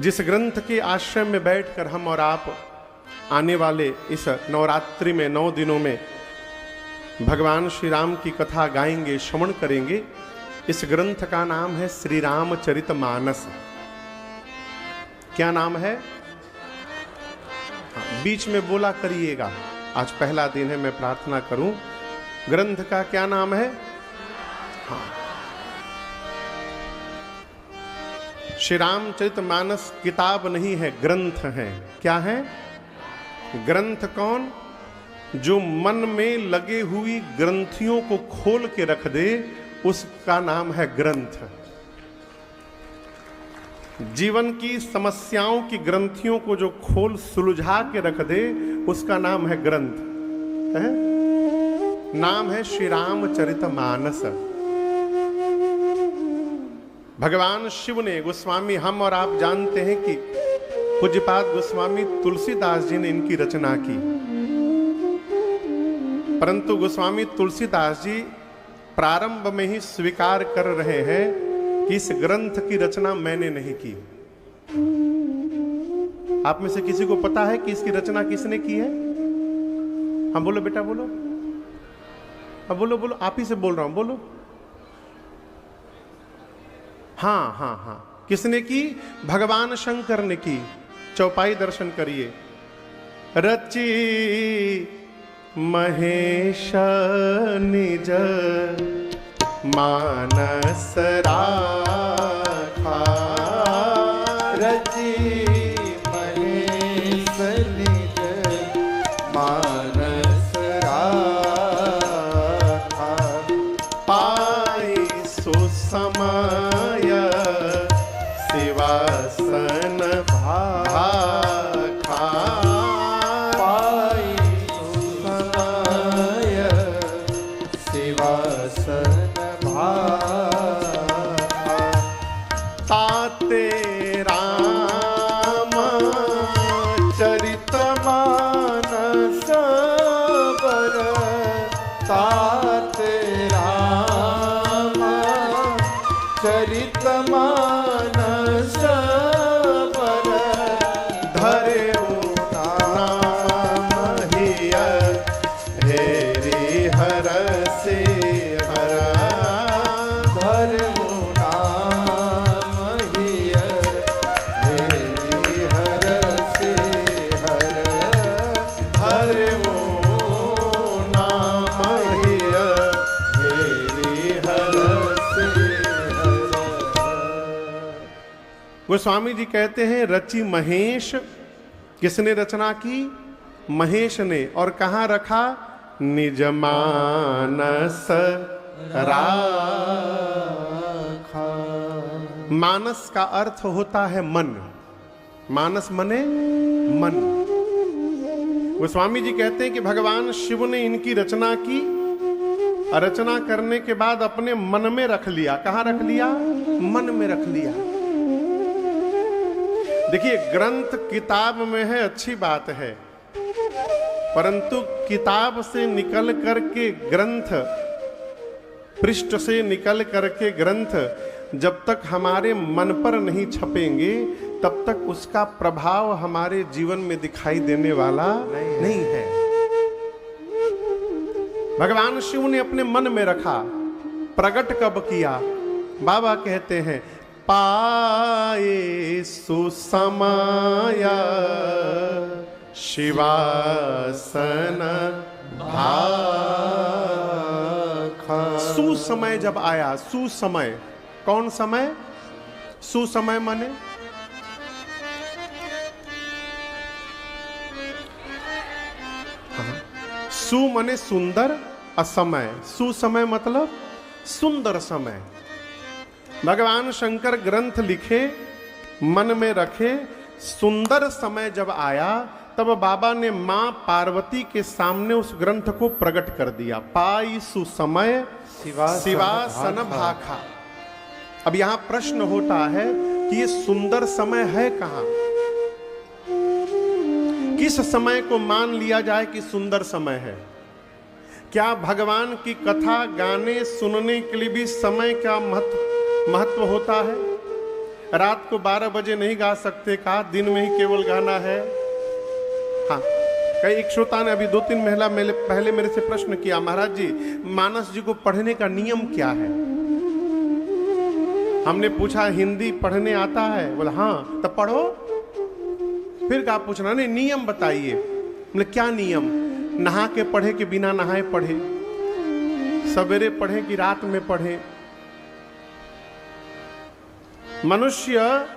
जिस ग्रंथ के आश्रय में बैठकर हम और आप आने वाले इस नवरात्रि में 9 दिनों में भगवान श्री राम की कथा गाएंगे, श्रवण करेंगे, इस ग्रंथ का नाम है श्री रामचरितमानस। क्या नाम है? बीच में बोला करिएगा, आज पहला दिन है, मैं प्रार्थना करूं। ग्रंथ का क्या नाम है? हाँ, श्री रामचरितमानस किताब नहीं है, ग्रंथ है। क्या है? ग्रंथ कौन? जो मन में लगे हुई ग्रंथियों को खोल के रख दे, उसका नाम है ग्रंथ। जीवन की समस्याओं की ग्रंथियों को जो खोल सुलझा के रख दे, उसका नाम है ग्रंथ है? नाम है श्री रामचरितमानस। भगवान शिव ने, गोस्वामी हम और आप जानते हैं कि पूज्यपाद गोस्वामी तुलसीदास जी ने इनकी रचना की, परंतु गोस्वामी तुलसीदास जी प्रारंभ में ही स्वीकार कर रहे हैं कि इस ग्रंथ की रचना मैंने नहीं की। आप में से किसी को पता है कि इसकी रचना किसने की है? हाँ बोलो बेटा, बोलो। हाँ बोलो बोलो, आप ही से बोल रहा हूं, बोलो। हाँ हाँ हाँ, किसने की? भगवान शंकर ने की। चौपाई दर्शन करिए। रची महेश निज मानस राखा, रची महेश निज मानस राखा, पाई सुसमय शिवासन भाखा, पाई सुसमय शिवासन भाखा, ताते राम चरितमानस बर, ताते राम चरितमानस बर, धरे नाम हिय हेरि हर से हर, धर्मो नाम हिय हेरि हर से हर, धर्मो नाम हिय हेरि हर से हर। गोस्वामी जी कहते हैं रची महेश, किसने रचना की? महेश ने। और कहां रखा? निज मानस राखा। मानस का अर्थ होता है मन। मानस मने मन। गोस्वामी जी कहते हैं कि भगवान शिव ने इनकी रचना की, रचना करने के बाद अपने मन में रख लिया। कहां रख लिया? मन में रख लिया। देखिए, ग्रंथ किताब में है, अच्छी बात है, परंतु किताब से निकल करके ग्रंथ, पृष्ठ से निकल करके ग्रंथ जब तक हमारे मन पर नहीं छपेंगे, तब तक उसका प्रभाव हमारे जीवन में दिखाई देने वाला नहीं है। भगवान शिव ने अपने मन में रखा। प्रकट कब किया? बाबा कहते हैं पाए सुसमय शिवासन भाखा। सुसमय जब आया, सुसमय कौन समय? सुसमय माने सु माने सुंदर, असमय। सुसमय मतलब सुंदर समय। भगवान शंकर ग्रंथ लिखे, मन में रखे, सुंदर समय जब आया, तब बाबा ने मां पार्वती के सामने उस ग्रंथ को प्रकट कर दिया। पाई सुसमय शिवासन भाखा। अब यहां प्रश्न होता है कि ये सुंदर समय है कहां? किस समय को मान लिया जाए कि सुंदर समय है? क्या भगवान की कथा गाने सुनने के लिए भी समय का महत्व होता है? रात को 12 बजे नहीं गा सकते, कहा दिन में ही केवल गाना है। हाँ, कई एक श्रोता ने अभी 2-3 महिला पहले मेरे से प्रश्न किया, महाराज जी मानस जी को पढ़ने का नियम क्या है? हमने पूछा हिंदी पढ़ने आता है? बोला हाँ। तब पढ़ो। फिर कहा पूछना, नहीं नियम बताइए। बोले क्या नियम? नहा के पढ़े कि बिना नहाए पढ़े? सवेरे पढ़े कि रात में पढ़े? मनुष्य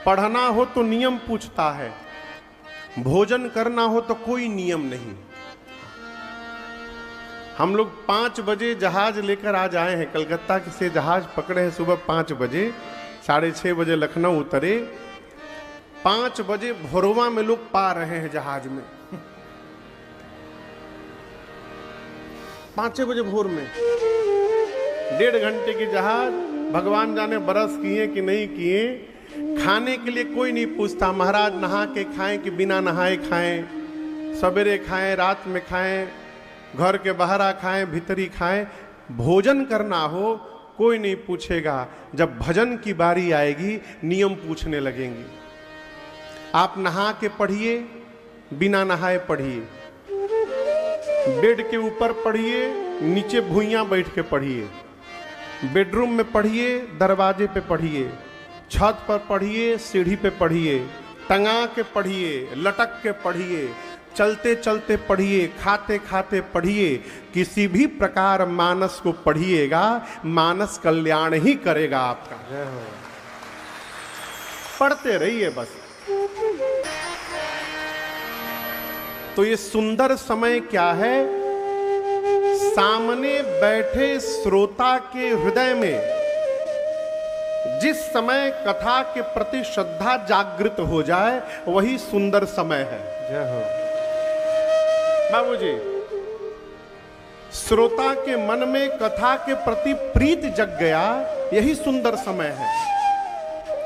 पढ़ना हो तो नियम पूछता है, भोजन करना हो तो कोई नियम नहीं। हम लोग 5 बजे जहाज लेकर आज आए हैं, कलकत्ता से जहाज पकड़े हैं सुबह 5 बजे, 6:30 बजे लखनऊ उतरे, 5 बजे भोरवा में लोग पा रहे हैं जहाज में। 5 बजे भोर में 1.5 घंटे की जहाज, भगवान जाने बरस किए कि नहीं किए। खाने के लिए कोई नहीं पूछता, महाराज नहा के खाएं कि बिना नहाए खाएं, सवेरे खाएं रात में खाएं, घर के बाहर खाएं भीतरी खाएं। भोजन करना हो कोई नहीं पूछेगा। जब भजन की बारी आएगी नियम पूछने लगेंगे। आप नहा के पढ़िए, बिना नहाए पढ़िए, बेड के ऊपर पढ़िए, नीचे भुइयां बैठ के पढ़िए, बेडरूम में पढ़िए, दरवाजे पे पढ़िए, छत पर पढ़िए, सीढ़ी पे पढ़िए, टंगा के पढ़िए, लटक के पढ़िए, चलते चलते पढ़िए, खाते खाते पढ़िए, किसी भी प्रकार मानस को पढ़िएगा, मानस कल्याण ही करेगा आपका। पढ़ते रहिए बस। तो ये सुंदर समय क्या है? सामने बैठे श्रोता के हृदय में जिस समय कथा के प्रति श्रद्धा जागृत हो जाए वही सुंदर समय है। जय हो बाबूजी। श्रोता के मन में कथा के प्रति प्रीति जग गया, यही सुंदर समय है।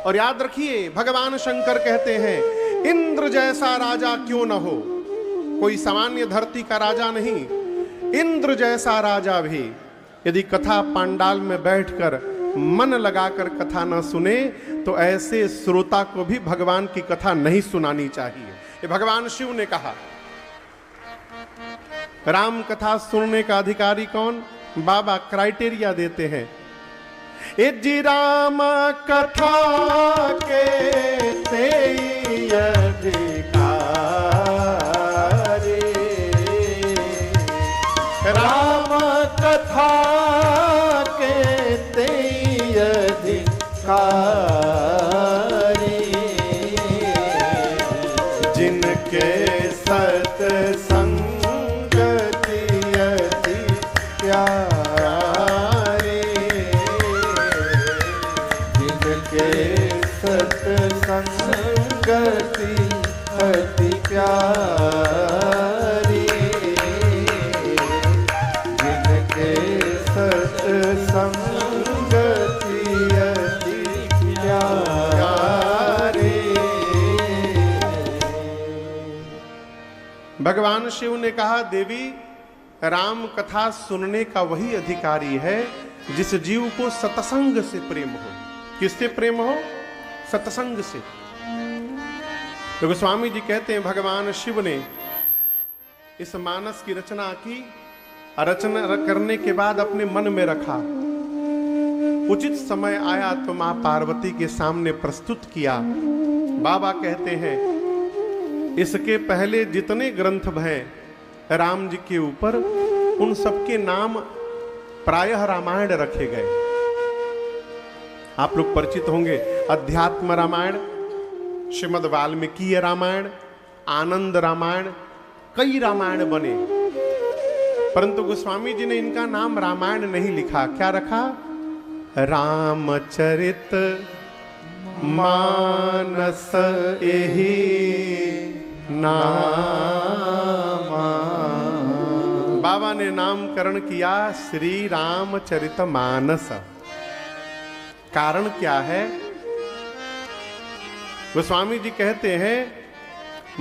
और याद रखिए, भगवान शंकर कहते हैं इंद्र जैसा राजा क्यों न हो। कोई सामान्य धरती का राजा नहीं, इंद्र जैसा राजा भी यदि कथा पंडाल में बैठकर मन लगाकर कथा न सुने तो ऐसे श्रोता को भी भगवान की कथा नहीं सुनानी चाहिए। ये भगवान शिव ने कहा। राम कथा सुनने का अधिकारी कौन? बाबा क्राइटेरिया देते हैं, ए जी राम कथा के ते अधिकारी, राम कथा के ते अधिकारी, जिनके सत्संग प्यारे, जिनके सत्संगति अति प्यारी, जिनके सत्संगति अति प्यारे। भगवान शिव ने कहा, देवी राम कथा सुनने का वही अधिकारी है जिस जीव को सत्संग से प्रेम हो। किससे प्रेम हो? सत्संग से। तो गोस्वामी जी कहते हैं भगवान शिव ने इस मानस की रचना की, रचना करने के बाद अपने मन में रखा। उचित समय आया तो मां पार्वती के सामने प्रस्तुत किया। बाबा कहते हैं इसके पहले जितने ग्रंथ हैं राम जी के ऊपर, उन सबके नाम प्रायः रामायण रखे गए। आप लोग परिचित होंगे, अध्यात्म रामायण, श्रीमद् वाल्मीकि रामायण, आनंद रामायण, कई रामायण बने, परंतु गोस्वामी जी ने इनका नाम रामायण नहीं लिखा। क्या रखा? रामचरित मानस यही नामा। बाबा ने नामकरण किया श्री रामचरित मानस। कारण क्या है? गोस्वामी जी कहते हैं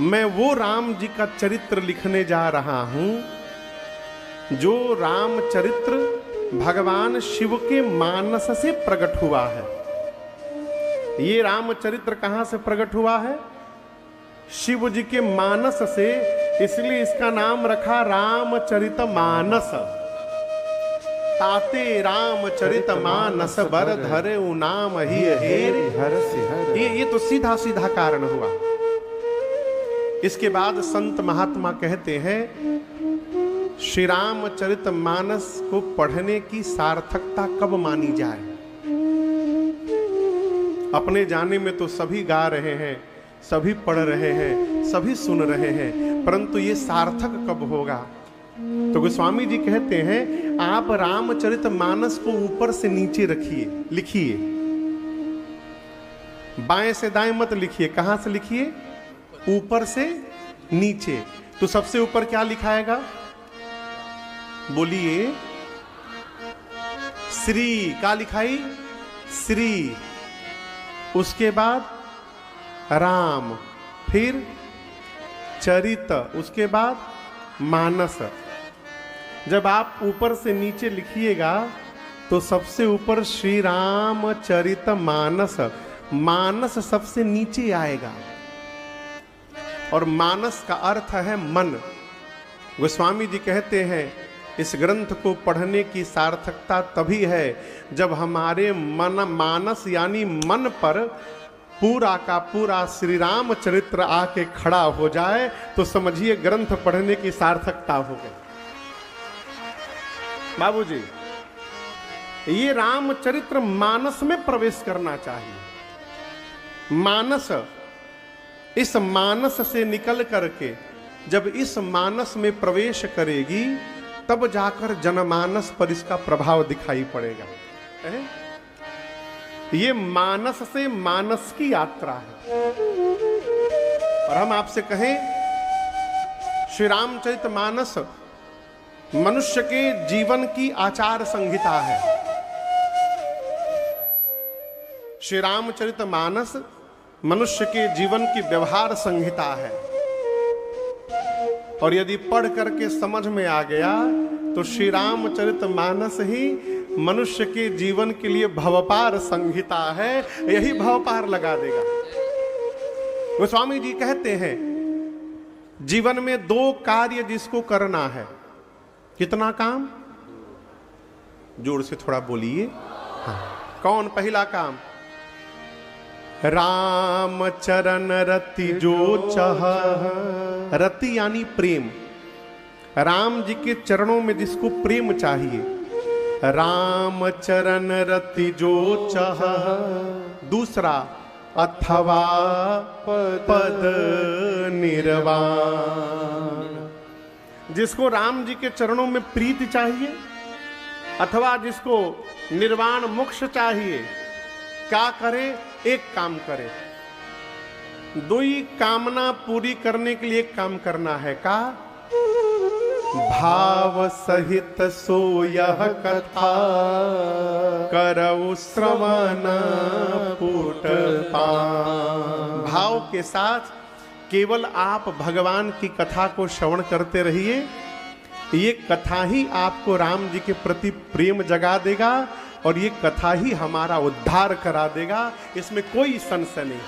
मैं वो राम जी का चरित्र लिखने जा रहा हूं जो रामचरित्र भगवान शिव के मानस से प्रकट हुआ है। ये रामचरित्र कहां से प्रकट हुआ है? शिव जी के मानस से, इसलिए इसका नाम रखा रामचरित मानस। ताते रामचरित मानस बर धरे उ नाम ही हेरे हर ये तो सीधा सीधा कारण हुआ। इसके बाद संत महात्मा कहते हैं श्री रामचरित मानस को पढ़ने की सार्थकता कब मानी जाए? अपने जाने में तो सभी गा रहे हैं, सभी पढ़ रहे हैं, सभी सुन रहे हैं, परंतु ये सार्थक कब होगा? तो गोस्वामी जी कहते हैं आप रामचरित मानस को ऊपर से नीचे रखिए, लिखिए, बाएं से दाएं मत लिखिए। कहां से लिखिए? ऊपर से नीचे। तो सबसे ऊपर क्या लिखाएगा? बोलिए श्री। क्या लिखाई? श्री। उसके बाद राम, फिर चरित, उसके बाद मानस। जब आप ऊपर से नीचे लिखिएगा तो सबसे ऊपर श्री रामचरित मानस, मानस सबसे नीचे आएगा। और मानस का अर्थ है मन। गोस्वामी जी कहते हैं इस ग्रंथ को पढ़ने की सार्थकता तभी है जब हमारे मन, मानस यानी मन पर पूरा का पूरा श्री राम चरित्र आके खड़ा हो जाए, तो समझिए ग्रंथ पढ़ने की सार्थकता हो गई। बाबूजी, ये रामचरित्र मानस में प्रवेश करना चाहिए। मानस, इस मानस से निकल करके जब इस मानस में प्रवेश करेगी तब जाकर जनमानस पर इसका प्रभाव दिखाई पड़ेगा। ये मानस से मानस की यात्रा है। और हम आपसे कहें श्री रामचरित मानस मनुष्य के जीवन की आचार संहिता है। श्री रामचरित मानस मनुष्य के जीवन की व्यवहार संहिता है। और यदि पढ़ करके समझ में आ गया तो श्री रामचरित मानस ही मनुष्य के जीवन के लिए भवपार संहिता है। यही भवपार लगा देगा। गोस्वामी जी कहते हैं जीवन में दो कार्य जिसको करना है। कितना काम? जोर से थोड़ा बोलिए। हाँ। कौन? पहला काम राम चरण रति जो चाह। रति यानी प्रेम। राम जी के चरणों में जिसको प्रेम चाहिए, राम चरण रति जो चाह। दूसरा अथवा पद निर्वाण। जिसको राम जी के चरणों में प्रीति चाहिए अथवा जिसको निर्वाण मोक्ष चाहिए, क्या करे? एक काम करे। दो ही कामना पूरी करने के लिए एक काम करना है। का? भाव सहित सो यह कथा करऊ श्रवण पुट पान। भाव के साथ केवल आप भगवान की कथा को श्रवण करते रहिए। ये कथा ही आपको राम जी के प्रति प्रेम जगा देगा और ये कथा ही हमारा उद्धार करा देगा। इसमें कोई संशय नहीं।